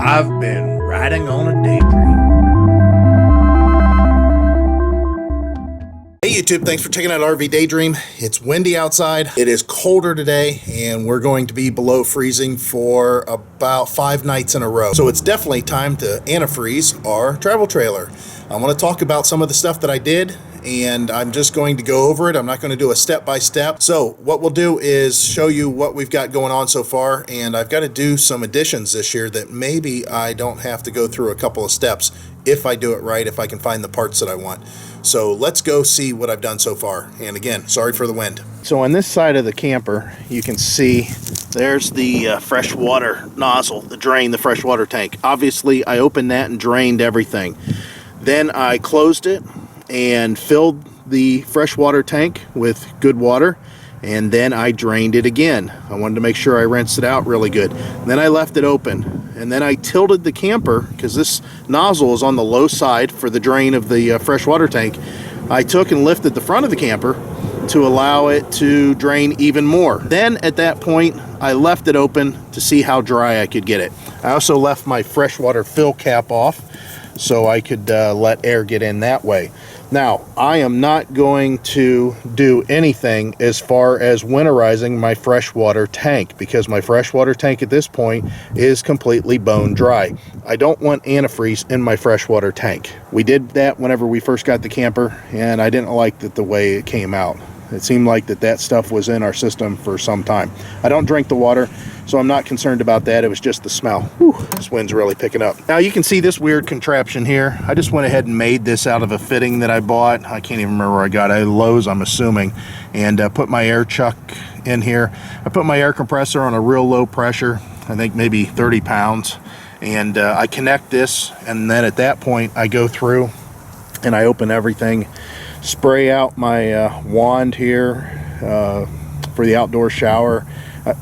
I've been riding on a daydream. Hey YouTube, thanks for checking out RV Daydream. It's windy outside. It is colder today, and we're going to be below freezing for about 5 nights in a row. So it's definitely time to antifreeze our travel trailer. I want to talk about some of the stuff that I did, and I'm just going to go over it. I'm not going to do a step-by-step. So what we'll do is show you what we've got going on so far, and I've got to do some additions this year that maybe I don't have to go through a couple of steps if I do it right, if I can find the parts that I want. So let's go see what I've done so far. And again, sorry for the wind. So on this side of the camper, you can see there's the fresh water nozzle, the drain, the fresh water tank. Obviously, I opened that and drained everything. Then I closed it and filled the freshwater tank with good water, and then I drained it again. I wanted to make sure I rinsed it out really good. Then I left it open, and then I tilted the camper because this nozzle is on the low side for the drain of the freshwater tank. I took and lifted the front of the camper to allow it to drain even more. Then at that point, I left it open to see how dry I could get it. I also left my freshwater fill cap off so I could let air get in that way. Now, I am not going to do anything as far as winterizing my freshwater tank because my freshwater tank at this point is completely bone dry. I don't want antifreeze in my freshwater tank. We did that whenever we first got the camper, and I didn't like the way it came out. It seemed like that stuff was in our system for some time. I don't drink the water, so I'm not concerned about that. It was just the smell. Whew, this wind's really picking up. Now you can see this weird contraption here. I just went ahead and made this out of a fitting that I bought. I can't even remember where I got it. Lowe's, I'm assuming. And put my air chuck in here. I put my air compressor on a real low pressure, I think maybe 30 pounds. And I connect this, and then at that point I go through and I open everything, spray out my wand here for the outdoor shower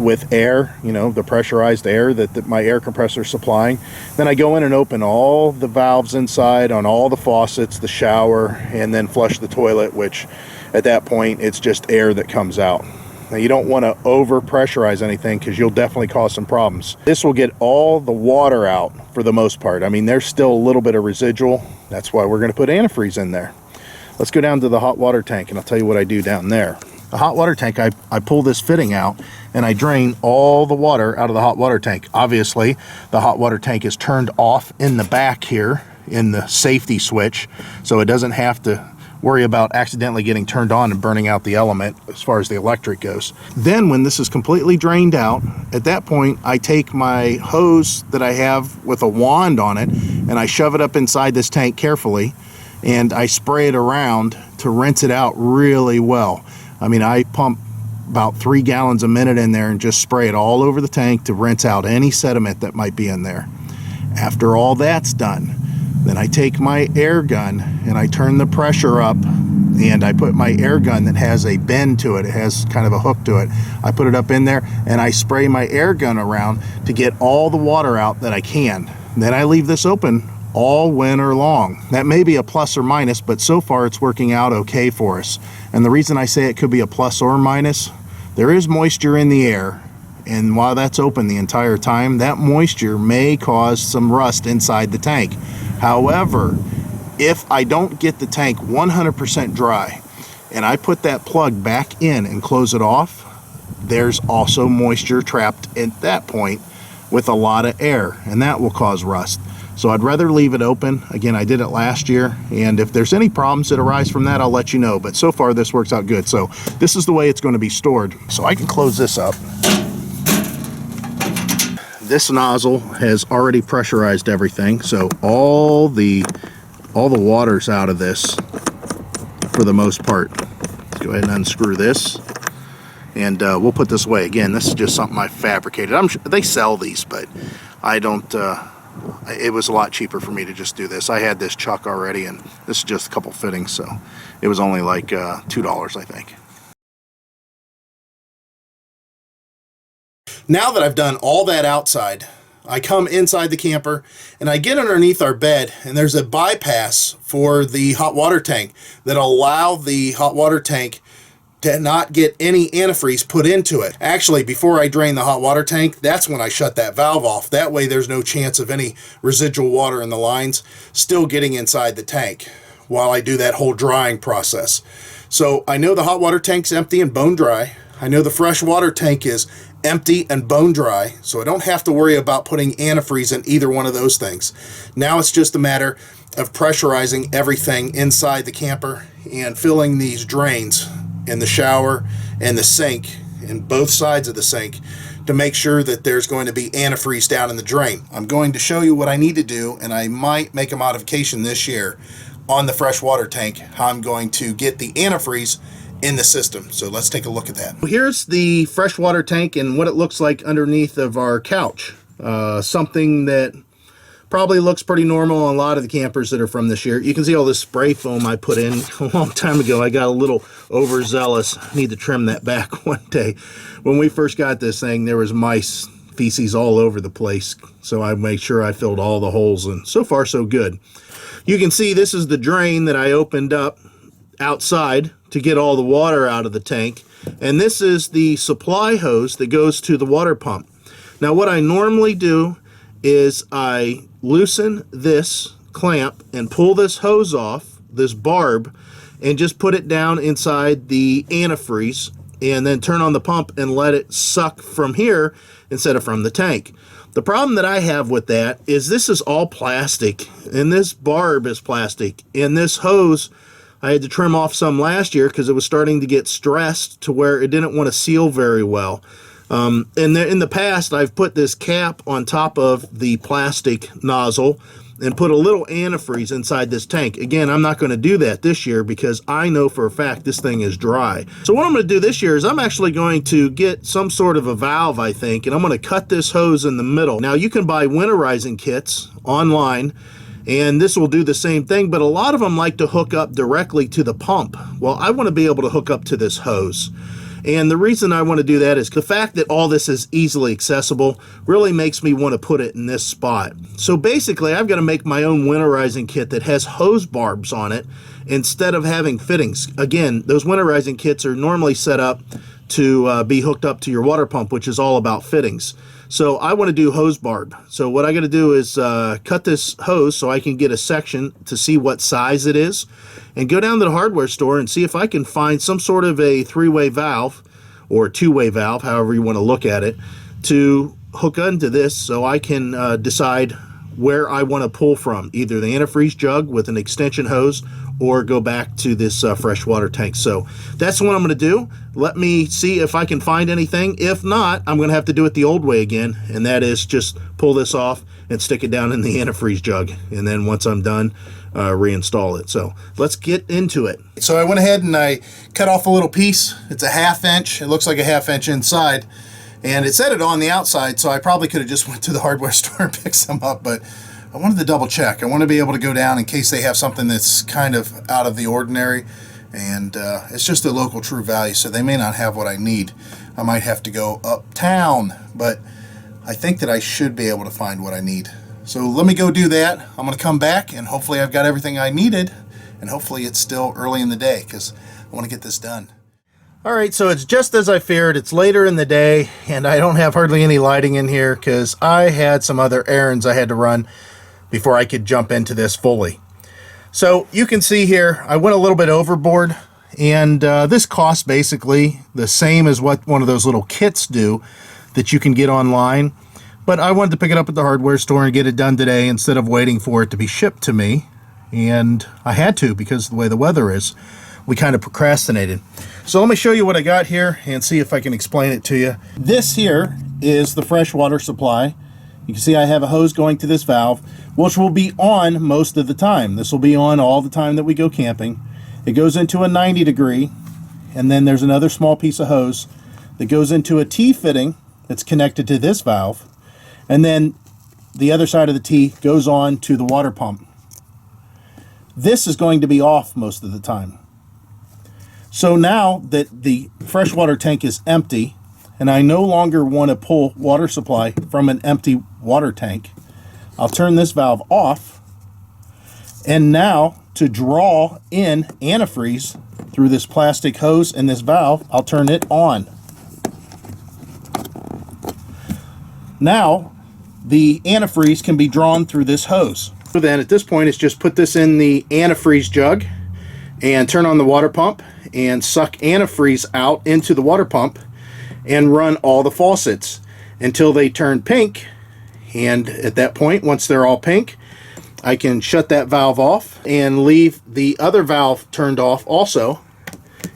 with air, you know, the pressurized air that my air compressor is supplying. Then I go in and open all the valves inside on all the faucets, the shower, and then flush the toilet, which at that point it's just air that comes out. Now you don't want to over pressurize anything because you'll definitely cause some problems. This will get all the water out for the most part. I mean, there's still a little bit of residual. That's why we're going to put antifreeze in there. Let's go down to the hot water tank and I'll tell you what I do down there. The hot water tank, I pull this fitting out and I drain all the water out of the hot water tank. Obviously, the hot water tank is turned off in the back here in the safety switch, so it doesn't have to worry about accidentally getting turned on and burning out the element as far as the electric goes. Then when this is completely drained out, at that point I take my hose that I have with a wand on it and I shove it up inside this tank carefully, and I spray it around to rinse it out really well. I mean, I pump about 3 gallons a minute in there and just spray it all over the tank to rinse out any sediment that might be in there. After all that's done, then I take my air gun and I turn the pressure up, and I put my air gun that has a bend to it. It has kind of a hook to it. I put it up in there and I spray my air gun around to get all the water out that I can. Then I leave this open all winter long. That may be a plus or minus, but so far it's working out okay for us. And the reason I say it could be a plus or minus, there is moisture in the air, and while that's open the entire time, that moisture may cause some rust inside the tank. However, if I don't get the tank 100% dry and I put that plug back in and close it off, there's also moisture trapped at that point with a lot of air, and that will cause rust. So I'd rather leave it open. Again, I did it last year, and if there's any problems that arise from that, I'll let you know. But so far, this works out good. So this is the way it's going to be stored. So I can close this up. This nozzle has already pressurized everything, so all the water's out of this for the most part. Let's go ahead and unscrew this, and we'll put this away. Again, this is just something I fabricated. I'm sure they sell these, but I don't. It was a lot cheaper for me to just do this. I had this chuck already, and this is just a couple fittings, so it was only like $2, I think. Now that I've done all that outside, I come inside the camper and I get underneath our bed, and there's a bypass for the hot water tank that allow the hot water tank to not get any antifreeze put into it. Actually, before I drain the hot water tank, that's when I shut that valve off. That way there's no chance of any residual water in the lines still getting inside the tank while I do that whole drying process. So I know the hot water tank's empty and bone dry. I know the fresh water tank is empty and bone dry, so I don't have to worry about putting antifreeze in either one of those things. Now it's just a matter of pressurizing everything inside the camper and filling these drains in the shower and the sink, in both sides of the sink, to make sure that there's going to be antifreeze down in the drain. I'm going to show you what I need to do, and I might make a modification this year on the fresh water tank, how I'm going to get the antifreeze in the system. So let's take a look at that. Here's the freshwater tank and what it looks like underneath of our couch. Something that probably looks pretty normal on a lot of the campers that are from this year. You can see all this spray foam I put in a long time ago. I got a little overzealous. Need to trim that back one day. When we first got this thing, there was mice feces all over the place, so I made sure I filled all the holes, and so far so good. You can see this is the drain that I opened up outside to get all the water out of the tank, and this is the supply hose that goes to the water pump. Now what I normally do is I loosen this clamp and pull this hose off, this barb, and just put it down inside the antifreeze, and then turn on the pump and let it suck from here instead of from the tank. The problem that I have with that is this is all plastic, and this barb is plastic, and this hose I had to trim off some last year because it was starting to get stressed to where it didn't want to seal very well. And in the past, I've put this cap on top of the plastic nozzle and put a little antifreeze inside this tank. Again, I'm not going to do that this year because I know for a fact this thing is dry. So what I'm going to do this year is I'm actually going to get some sort of a valve, I think, and I'm going to cut this hose in the middle. Now, you can buy winterizing kits online, and this will do the same thing, but a lot of them like to hook up directly to the pump. Well, I want to be able to hook up to this hose. And the reason I want to do that is the fact that all this is easily accessible really makes me want to put it in this spot. So basically, I've got to make my own winterizing kit that has hose barbs on it instead of having fittings. Again, those winterizing kits are normally set up to be hooked up to your water pump, which is all about fittings. So I want to do hose barb. So what I got to do is cut this hose so I can get a section to see what size it is, and go down to the hardware store and see if I can find some sort of a three-way valve or two-way valve, however you want to look at it, to hook into this so I can decide where I want to pull from, either the antifreeze jug with an extension hose or go back to this freshwater tank. So that's what I'm going to do. Let me see if I can find anything. If not, I'm going to have to do it the old way again, and that is just pull this off and stick it down in the antifreeze jug, and then once I'm done, reinstall it. So let's get into it. So I went ahead and I cut off a little piece. It's a 1/2 inch. It looks like a 1/2 inch inside, and it said it on the outside, so I probably could have just went to the hardware store and picked some up, but I wanted to double check. I want to be able to go down in case they have something that's kind of out of the ordinary, and it's just a local True Value, so they may not have what I need. I might have to go uptown, but I think that I should be able to find what I need. So let me go do that. I'm going to come back, and hopefully I've got everything I needed, and hopefully it's still early in the day because I want to get this done. All right, so it's just as I feared. It's later in the day, and I don't have hardly any lighting in here because I had some other errands I had to run before I could jump into this fully. So you can see here, I went a little bit overboard, and this costs basically the same as what one of those little kits do that you can get online. But I wanted to pick it up at the hardware store and get it done today instead of waiting for it to be shipped to me. And I had to because of the way the weather is. We kind of procrastinated. So let me show you what I got here and see if I can explain it to you. This here is the fresh water supply. You can see I have a hose going to this valve, which will be on most of the time. This will be on all the time that we go camping. It goes into a 90 degree, and then there's another small piece of hose that goes into a T-fitting that's connected to this valve, and then the other side of the T goes on to the water pump. This is going to be off most of the time. So now that the freshwater tank is empty, and I no longer want to pull water supply from an empty water tank, I'll turn this valve off, and now to draw in antifreeze through this plastic hose and this valve, I'll turn it on. Now the antifreeze can be drawn through this hose. So then at this point, it's just put this in the antifreeze jug and turn on the water pump and suck antifreeze out into the water pump and run all the faucets until they turn pink. And at that point, once they're all pink, I can shut that valve off and leave the other valve turned off also,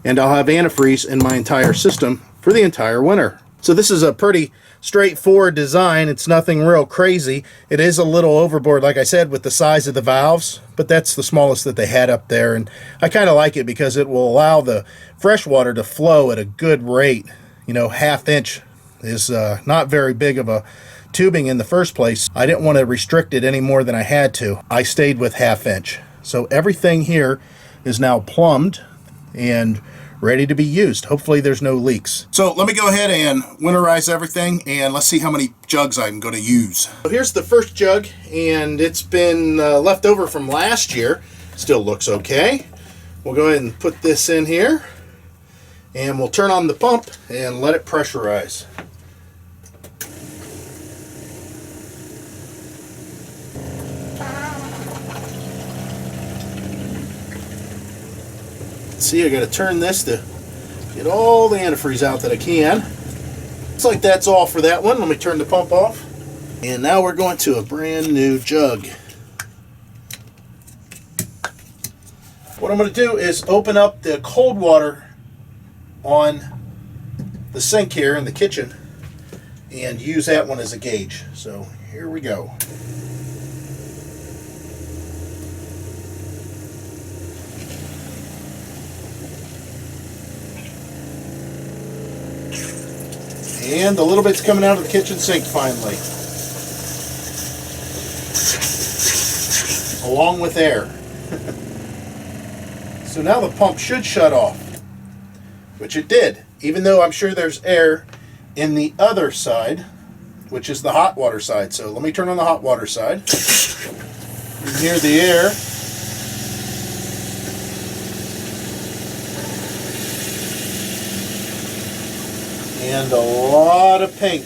and I'll have antifreeze in my entire system for the entire winter. So this is a pretty straightforward design. It's nothing real crazy. It is a little overboard, like I said, with the size of the valves, but that's the smallest that they had up there, and I kind of like it because it will allow the fresh water to flow at a good rate. You know, 1/2 inch is not very big of a tubing in the first place. I didn't want to restrict it any more than I had to. I stayed with 1/2 inch. So everything here is now plumbed and ready to be used. Hopefully there's no leaks. So let me go ahead and winterize everything, and let's see how many jugs I'm going to use. So here's the first jug, and it's been left over from last year. Still looks okay. We'll go ahead and put this in here, and we'll turn on the pump and let it pressurize. See, I got to turn this to get all the antifreeze out that I can. Looks like that's all for that one. Let me turn the pump off. And now we're going to a brand new jug. What I'm going to do is open up the cold water on the sink here in the kitchen and use that one as a gauge. So here we go. And a little bit's coming out of the kitchen sink finally, along with air. So now the pump should shut off, which it did, even though I'm sure there's air in the other side, which is the hot water side. So let me turn on the hot water side. You can hear the air. And a lot of pink.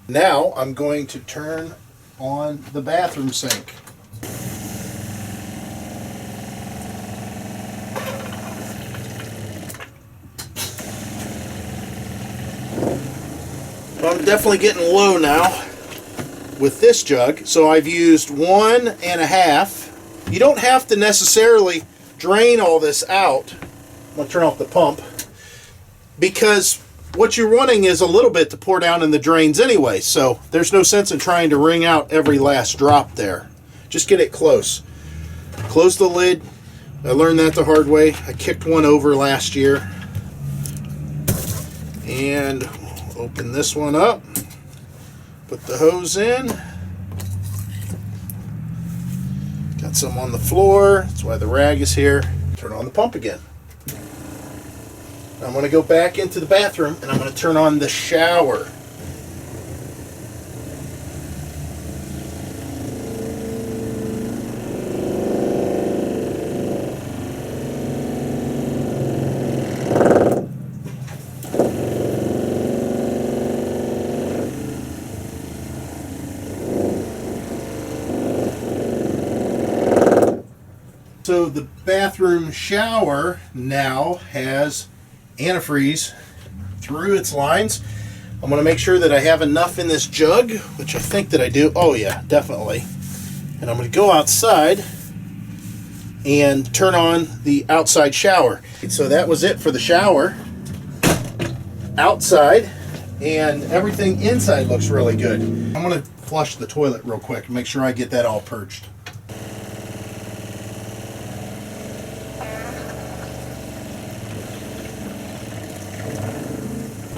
Now I'm going to turn on the bathroom sink. I'm definitely getting low now with this jug, so I've used 1.5. You don't have to necessarily drain all this out. I'm going to turn off the pump, because what you're wanting is a little bit to pour down in the drains anyway, so there's no sense in trying to wring out every last drop there. Just get it close. Close the lid. I learned that the hard way. I kicked one over last year. And open this one up. Put the hose in. Got some on the floor. That's why the rag is here. Turn on the pump again. I'm going to go back into the bathroom and I'm going to turn on the shower. So the bathroom shower now has antifreeze through its lines. I'm going to make sure that I have enough in this jug, which I think that I do. Oh yeah, definitely. And I'm going to go outside and turn on the outside shower. So that was it for the shower. Outside, and everything inside looks really good. I'm going to flush the toilet real quick and make sure I get that all purged.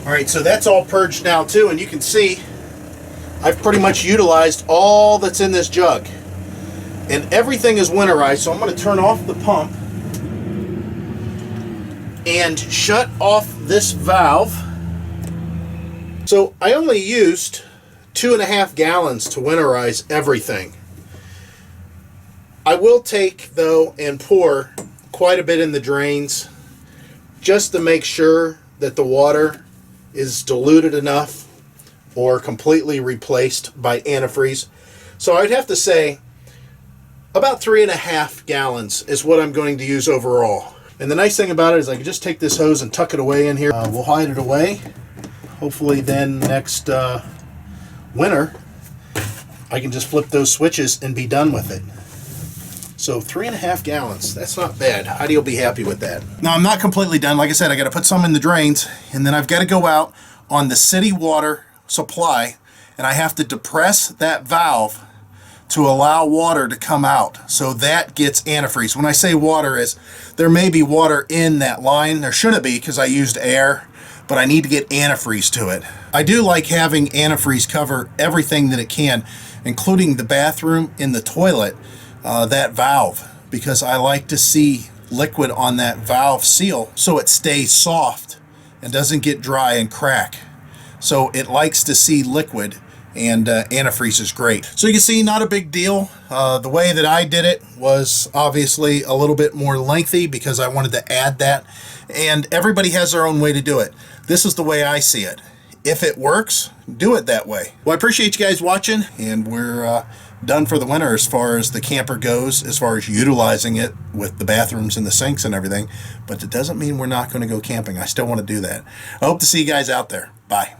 Alright, so that's all purged now too, and you can see I've pretty much utilized all that's in this jug. And everything is winterized, so I'm going to turn off the pump and shut off this valve. So I only used 2.5 gallons to winterize everything. I will take, though, and pour quite a bit in the drains just to make sure that the water is diluted enough or completely replaced by antifreeze. So I'd have to say about 3.5 gallons is what I'm going to use overall. And the nice thing about it is I can just take this hose and tuck it away in here. We'll hide it away. Hopefully then next winter I can just flip those switches and be done with it. So 3.5 gallons, that's not bad. Heidi will be happy with that. Now I'm not completely done. Like I said, I got to put some in the drains, and then I've got to go out on the city water supply, and I have to depress that valve to allow water to come out. So that gets antifreeze. When I say water, is there may be water in that line. There shouldn't be because I used air, but I need to get antifreeze to it. I do like having antifreeze cover everything that it can, including the bathroom and the toilet. That valve, because I like to see liquid on that valve seal so it stays soft and doesn't get dry and crack. So it likes to see liquid, and antifreeze is great. So you can see, not a big deal. The way that I did it was obviously a little bit more lengthy because I wanted to add that, and everybody has their own way to do it. This is the way I see it. If it works, do it that way. Well, I appreciate you guys watching, and we're done for the winter as far as the camper goes, as far as utilizing it with the bathrooms and the sinks and everything. But it doesn't mean we're not going to go camping. I still want to do that. I hope to see you guys out there. Bye.